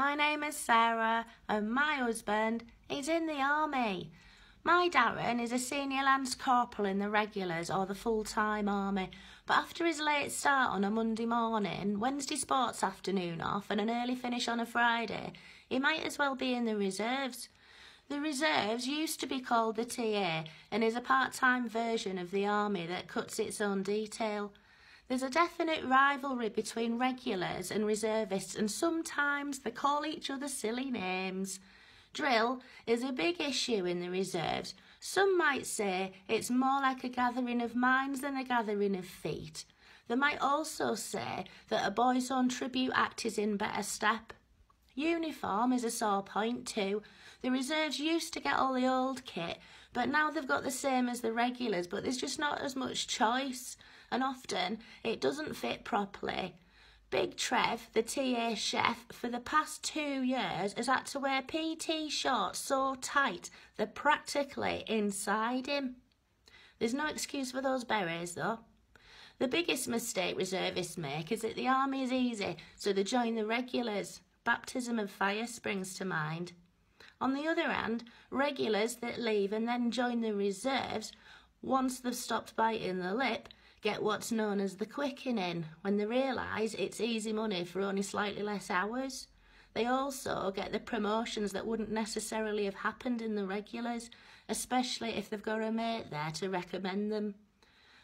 My name is Sarah and my husband is in the army. My Darren is a senior lance corporal in the regulars or the full-time army, but after his late start on a Monday morning, Wednesday sports afternoon off and an early finish on a Friday, he might as well be in the reserves. The reserves used to be called the TA and is a part-time version of the army that cuts its own detail. There's a definite rivalry between regulars and reservists, and sometimes they call each other silly names. Drill is a big issue in the reserves. Some might say it's more like a gathering of minds than a gathering of feet. They might also say that a Boys' Own Tribute Act is in better step. Uniform is a sore point too. The reserves used to get all the old kit, but now they've got the same as the regulars, but there's just not as much choice, and often it doesn't fit properly. Big Trev, the TA chef, for the past 2 years has had to wear PT shorts so tight they're practically inside him. There's no excuse for those berets though. The biggest mistake reservists make is that the army is easy, so they join the regulars. Baptism of fire springs to mind. On the other hand, regulars that leave and then join the reserves, once they've stopped biting the lip, get what's known as the quickening when they realise it's easy money for only slightly less hours. They also get the promotions that wouldn't necessarily have happened in the regulars, especially if they've got a mate there to recommend them.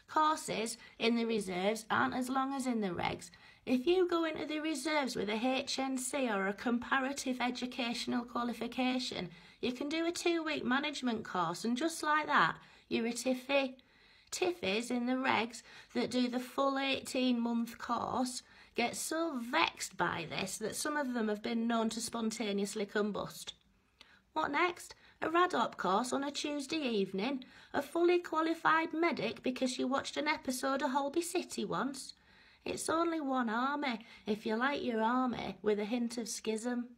Courses in the reserves aren't as long as in the regs. If you go into the reserves with a HNC or a comparative educational qualification, you can do a 2-week management course, and just like that, you're a TIFFy. TIFFys in the regs that do the full 18-month course get so vexed by this that some of them have been known to spontaneously combust. What next? A RADOP course on a Tuesday evening? A fully qualified medic because you watched an episode of Holby City once? It's only one army, if you like your army, with a hint of schism.